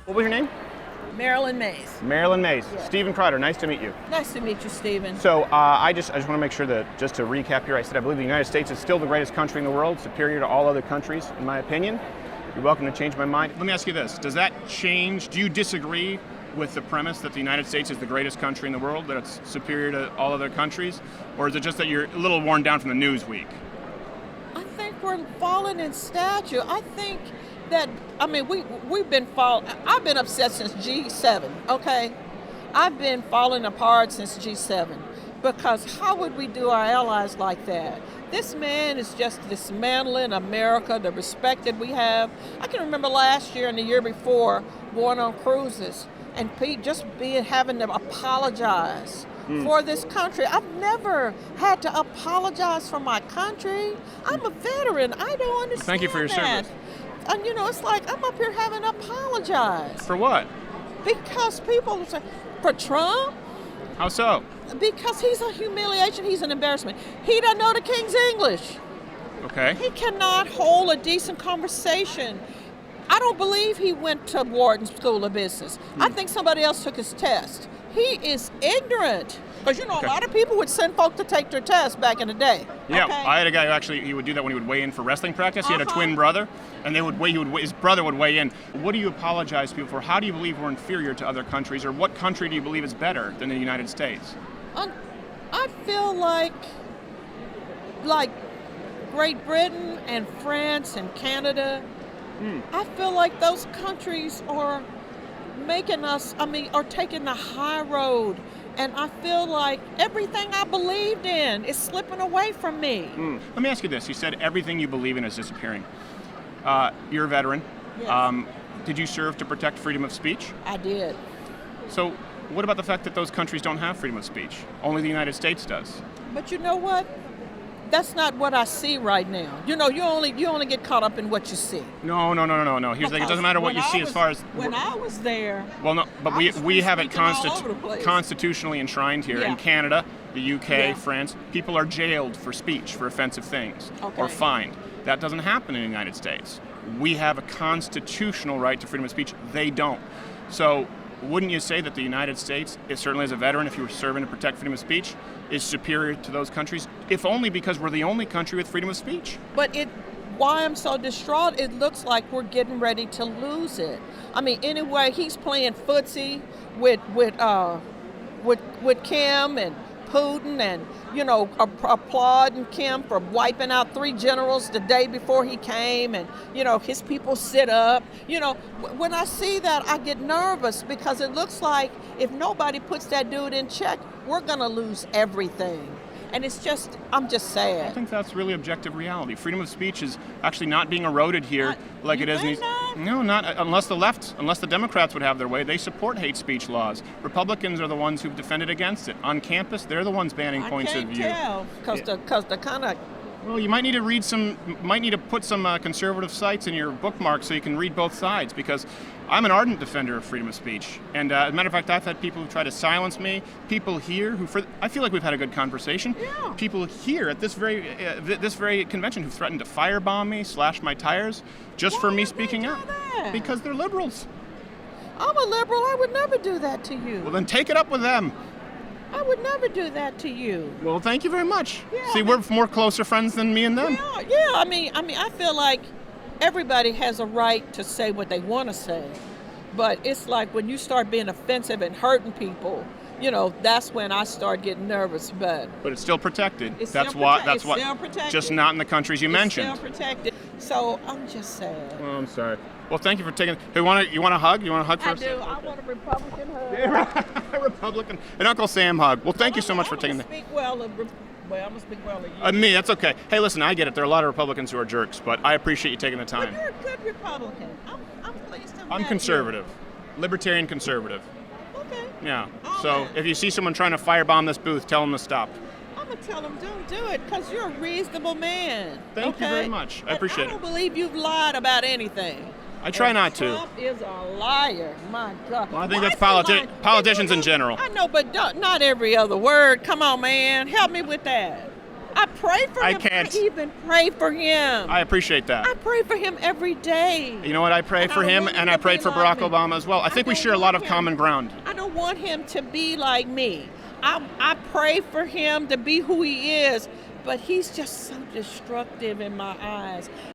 What was your name? Marilyn Mays. Marilyn Mays. Yeah. StevenCrowder, nice to meet you. Nice to meet you, Steven. So I just want to make sure that, just to recap here, I said I believe the United States is still the greatest country in the world, superior to all other countries, in my opinion. You're welcome to change my mind. Let me ask you this. Does that change? Do you disagree with the premise that the United States is the greatest country in the world, that it's superior to all other countries? Or is it just that you're a little worn down from the news week? I think we're falling in stature. I think that, we've been I've been upset since G7, okay? I've been falling apart since G7 because how would we do our allies like that? This man is just dismantling America, the respect that we have. I can remember last year and the year before going on cruises and Pete just having to apologize for this country. I've never had to apologize for my country. I'm a veteran. I don't understand. Thank you for your that. service. And it's like I'm up here having to apologize. For what? Because people say, for Trump? How so? Because he's a humiliation, he's an embarrassment. He doesn't know the King's English. Okay. He cannot hold a decent conversation. I don't believe he went to Wharton School of Business. I think somebody else took his test. He is ignorant. Because a lot of people would send folk to take their test back in the day. Yeah, okay? I had a guy who actually, he would do that when he would weigh in for wrestling practice. He had a twin brother, and his brother would weigh in. What do you apologize to people for? How do you believe we're inferior to other countries, or what country do you believe is better than the United States? I feel like Great Britain and France and Canada, I feel like those countries are are taking the high road. And I feel like everything I believed in is slipping away from me. Let me ask you this. You said everything you believe in is disappearing. You're a veteran. Yes. Did you serve to protect freedom of speech? I did. So what about the fact that those countries don't have freedom of speech? Only the United States does. But you know what? That's not what I see right now. You only get caught up in what you see. No. Here's the thing. It doesn't matter what you see as far as... When I was there... Well, no, but we have it constitutionally enshrined here. Yeah. In Canada, the UK, Yeah. France, people are jailed for speech, for offensive things, Okay. or fined. That doesn't happen in the United States. We have a constitutional right to freedom of speech. They don't. So wouldn't you say that the United States, certainly as a veteran, if you were serving to protect freedom of speech, is superior to those countries, if only because we're the only country with freedom of speech? But why I'm so distraught, it looks like we're getting ready to lose it. Anyway, he's playing footsie with Kim and Putin and, applauding Kim for wiping out 3 generals the day before he came and, his people sit up. When I see that, I get nervous because it looks like if nobody puts that dude in check, we're going to lose everything. And I'm just sad. I think that's really objective reality. Freedom of speech is actually not being eroded here like it is. No, not unless the Democrats would have their way. They support hate speech laws. Republicans are the ones who've defended against it. On campus, they're the ones banning points of view. I can't tell, because the kind of... Well, you might need to put some conservative sites in your bookmark so you can read both sides, because I'm an ardent defender of freedom of speech. And as a matter of fact, I've had people who try to silence me, people here I feel like we've had a good conversation. Yeah. People here at this very convention who threatened to firebomb me, slash my tires, just for me speaking up. Because they're liberals. I'm a liberal. I would never do that to you. Well, then take it up with them. I would never do that to you. Well, thank you very much. Yeah, See, we're more closer friends than me and them. Yeah. I feel like everybody has a right to say what they want to say, but it's like when you start being offensive and hurting people, that's when I start getting nervous. But it's still protected. That's still protected. Just not in the countries you mentioned. It's still protected. So I'm just sad. Well, I'm sorry. Well, thank you for taking. Hey, you want a hug? You want a hug for I us? do. I want a Republican hug. A Republican. An Uncle Sam hug. Well, thank you so much for taking the. I'm gonna speak well of you. Me, that's okay. Hey, listen, I get it. There are a lot of Republicans who are jerks, but I appreciate you taking the time. But you're a good Republican. I'm pleased to have I'm conservative, libertarian conservative. Okay. Yeah. All So right. if you see someone trying to firebomb this booth, tell them to stop. I'm gonna tell them don't do it because you're a reasonable man. Thank you very much. I appreciate I don't it. believe you've lied about anything. I try not to. Trump is a liar. My God. Well, I think Why that's is he lying? politicians in general. I know, but not every other word. Come on, man. Help me with that. I pray for I him. can't. I even pray for him. I appreciate that. I pray for him every day. You know what? I pray And I for don't him, want him and to I prayed be for like Barack me. Obama as well. I think we don't share a lot want of him- common ground. I don't want him to be like me. I pray for him to be who he is, but he's just so destructive in my eyes.